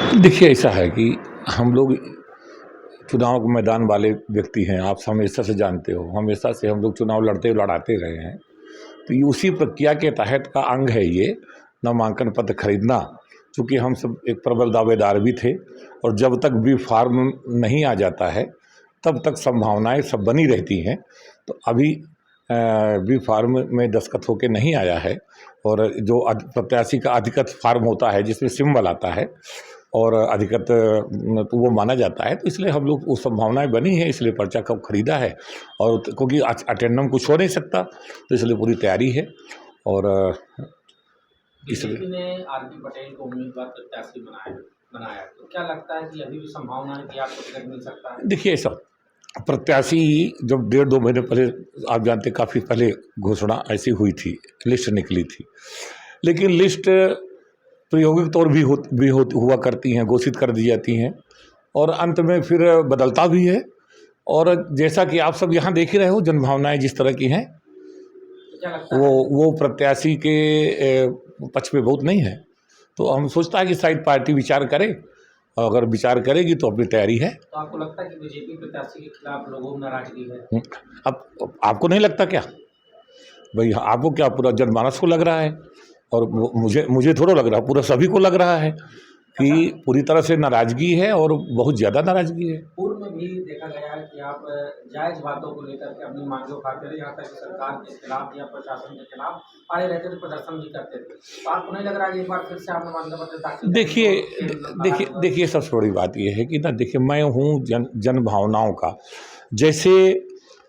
देखिए, ऐसा है कि हम लोग चुनाव के मैदान वाले व्यक्ति हैं, आप हमेशा से जानते हो, हमेशा से हम लोग चुनाव लड़ाते रहे हैं। तो ये उसी प्रक्रिया के तहत का अंग है ये, नामांकन पत्र खरीदना। चूँकि हम सब एक प्रबल दावेदार भी थे और जब तक बी फार्म नहीं आ जाता है, तब तक संभावनाएँ सब बनी रहती हैं। तो अभी बी फार्म में दस्तखत होके नहीं आया है और जो प्रत्याशी का अधिकृत फार्म होता है जिसमें सिंबल आता है और अधिकृत तो वो माना जाता है, तो इसलिए हम लोग वो संभावनाएं बनी है, इसलिए पर्चा कब खरीदा है। और क्योंकि अटेंडम कुछ हो नहीं सकता, तो इसलिए पूरी तैयारी है। और इसलिए बीजेपी ने आरपी पटेल को उम्मीदवार प्रत्याशी बनाया, तो क्या लगता है कि अभी भी संभावना है कि आपको टिकट मिल सकता है? देखिए, ऐसा प्रत्याशी जब 1.5-2 महीने पहले, आप जानते काफ़ी पहले घोषणा ऐसी हुई थी, लिस्ट निकली थी, लेकिन लिस्ट प्रायोगिक तौर हुआ करती हैं, घोषित कर दी जाती हैं और अंत में फिर बदलता भी है। और जैसा कि आप सब यहाँ देख ही रहे हो, जनभावनाएं जिस तरह की हैं, तो क्या लगता है वो प्रत्याशी के पक्ष में बहुत नहीं है। तो हम सोचता है कि शायद पार्टी विचार करे, और अगर विचार करेगी तो अपनी तैयारी है। तो आपको लगता है कि बीजेपी प्रत्याशी के खिलाफ लोगों में नाराजगी है? अब आपको नहीं लगता क्या भाई? आपको क्या पूरा जनमानस को लग रहा है? और मुझे थोड़ा लग रहा, पूरा सभी को लग रहा है कि पूरी तरह से नाराजगी है और बहुत ज़्यादा नाराजगी है। पूर्व में भी देखा गया है कि आप जायज बातों को लेकर के अपनी मांगें उठाते रहे, यहाँ तक कि सरकार के खिलाफ या प्रशासन के खिलाफ खड़े रहते थे, प्रदर्शन भी करते थे। तो आपको नहीं लग रहा है एक बार फिर से आपने मांग पत्र दाखिल देखिए सबसे बड़ी बात यह है कि ना, देखिए मैं हूँ जन भावनाओं का। जैसे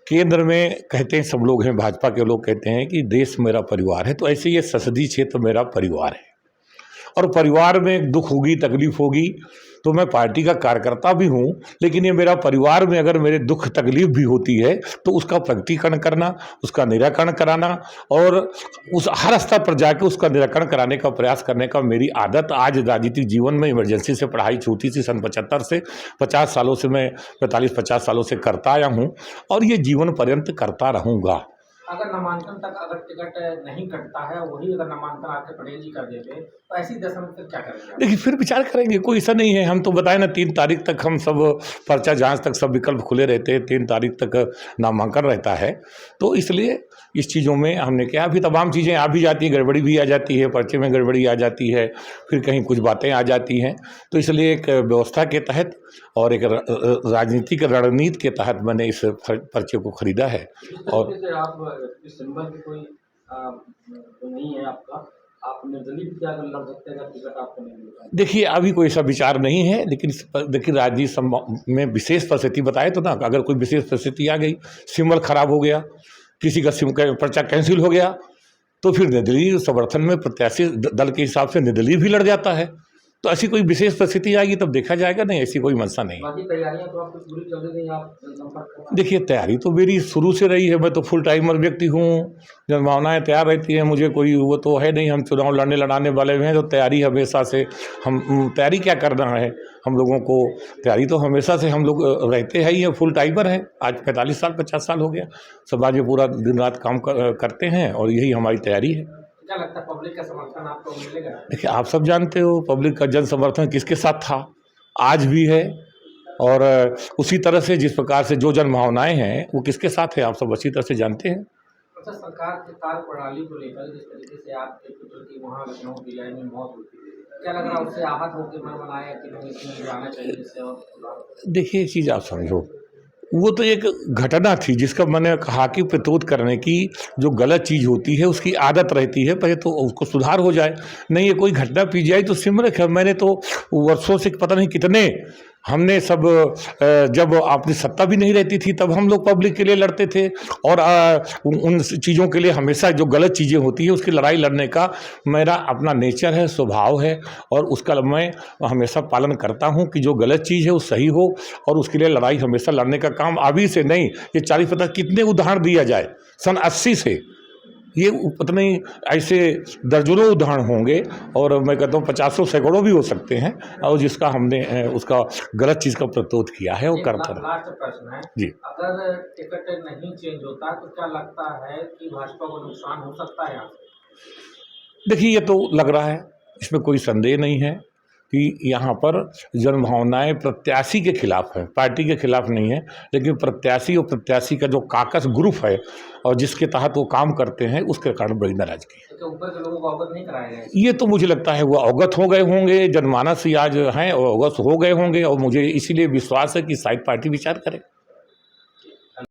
केंद्र में कहते हैं सब लोग हैं, भाजपा के लोग कहते हैं कि देश मेरा परिवार है, तो ऐसे ये संसदीय क्षेत्र मेरा परिवार है। और परिवार में दुख होगी, तकलीफ होगी, तो मैं पार्टी का कार्यकर्ता भी हूँ, लेकिन ये मेरा परिवार में अगर मेरे दुख तकलीफ भी होती है तो उसका प्रकटीकरण करना, उसका निराकरण कराना और उस हर स्तर पर जाके उसका निराकरण कराने का प्रयास करने का मेरी आदत आज राजनीतिक जीवन में इमरजेंसी से पढ़ाई छूटी थी सन 75 से, 50 सालों से मैं 45-50 सालों से करता आया हूँ और ये जीवन पर्यंत करता रहूँगा। अगर नामांकन तक अगर टिकट नहीं कटता है, वही अगर नामांकन आके पटेल जी कर देते, तो ऐसी दशा में फिर क्या करेंगे आप? देखिए फिर विचार करेंगे, कोई ऐसा नहीं है। हम तो बताए ना 3 तारीख तक हम सब पर्चा जांच तक सब विकल्प खुले रहते हैं, 3 तारीख तक नामांकन रहता है। तो इसलिए इस चीज़ों में हमने क्या, अभी तमाम चीज़ें आ भी जाती हैं, गड़बड़ी भी आ जाती है, पर्चे में गड़बड़ी आ जाती है, फिर कहीं कुछ बातें आ जाती हैं। तो इसलिए एक व्यवस्था के तहत और एक राजनीतिक रणनीति के तहत मैंने इस पर्चे को खरीदा है। और आप इस सिंबल की कोई तो नहीं है आपका, आप निर्दलीय भी क्या लड़ सकते हैं अगर टिकट आपको नहीं मिलता है? देखिए अभी कोई ऐसा विचार नहीं है, लेकिन देखिए राजनीति में विशेष परिस्थिति बताए तो ना, अगर कोई विशेष परिस्थिति आ गई, सिंबल खराब हो गया, किसी का पर्चा कैंसिल हो गया, तो फिर निर्दलीय समर्थन में प्रत्याशी दल के हिसाब से निर्दलीय भी लड़ जाता है। तो ऐसी कोई विशेष परिस्थिति आएगी तब देखा जाएगा, नहीं ऐसी कोई मंशा नहीं। बाकी तैयारियां तो आपकी पूरी चल रही, आप संपर्क कर रहे हैं? देखिए तैयारी तो मेरी शुरू से रही है, मैं तो फुल टाइमर व्यक्ति हूँ, जनभावनाएँ तैयार रहती हैं, मुझे कोई वो तो है नहीं, हम चुनाव लड़ाने वाले हैं, तो तैयारी हमेशा से हम तैयारी क्या करना है हम लोगों को, तैयारी तो हमेशा से हम लोग रहते हैं ही हैं, फुल टाइमर हैं। आज 45 साल 50 साल हो गया समाज में, पूरा दिन रात काम करते हैं और यही हमारी तैयारी है। क्या लगता है पब्लिक का समर्थन आपको मिलेगा? देखिए आप सब जानते हो पब्लिक का जन समर्थन किसके साथ था, आज भी है, और उसी तरह से जिस प्रकार से जो जन भावनाएं हैं वो किसके साथ है आप सब अच्छी तरह से जानते हैं। अच्छा, सरकार की कार्य प्रणाली को लेकर जिस तरीके से आपके पुत्र की वहाँ लखनऊ भिलाई में मौत हुई थी, क्या लग रहा है उससे आहत होकर मन बनाया कि नहीं इसमें जाना चाहिए इससे? और देखिए एक चीज़ आप समझो, वो तो एक घटना थी जिसका मैंने कहा कि प्रतिरोध करने की जो गलत चीज़ होती है उसकी आदत रहती है, पहले तो उसको सुधार हो जाए। नहीं ये कोई घटना पी जाए तो सिमरक है। मैंने तो वर्षों से पता नहीं कितने हमने सब जब अपनी सत्ता भी नहीं रहती थी तब हम लोग पब्लिक के लिए लड़ते थे और उन चीज़ों के लिए हमेशा जो गलत चीज़ें होती है उसकी लड़ाई लड़ने का मेरा अपना नेचर है, स्वभाव है, और उसका मैं हमेशा पालन करता हूँ कि जो गलत चीज़ है वो सही हो, और उसके लिए लड़ाई हमेशा लड़ने का काम अभी से नहीं, ये 40-50 कितने उदाहरण दिया जाए सन 80 से, ये पता नहीं ऐसे दर्जनों उदाहरण होंगे और मैं कहता हूँ 50 सैकड़ों भी हो सकते हैं, और जिसका हमने उसका गलत चीज़ का प्रतिरोध किया है वो करता रहा। लास्ट प्रश्न है जी अगर टिकट नहीं चेंज होता तो क्या लगता है कि भाजपा को नुकसान हो सकता है यहाँ से? देखिए ये तो लग रहा है, इसमें कोई संदेह नहीं है, कि यहाँ पर जनभावनाएं प्रत्याशी के खिलाफ है, पार्टी के खिलाफ नहीं है, लेकिन प्रत्याशी और प्रत्याशी का जो काकस ग्रुप है और जिसके तहत वो काम करते हैं उसके कारण बड़ी नाराजगी है। तो ऊपर के लोगों को अवगत नहीं कराया गया है। ये तो मुझे लगता है वो अवगत हो गए होंगे, जनमानस ही आज हैं और अवगत हो गए होंगे, और मुझे इसीलिए विश्वास है कि शायद पार्टी विचार करे।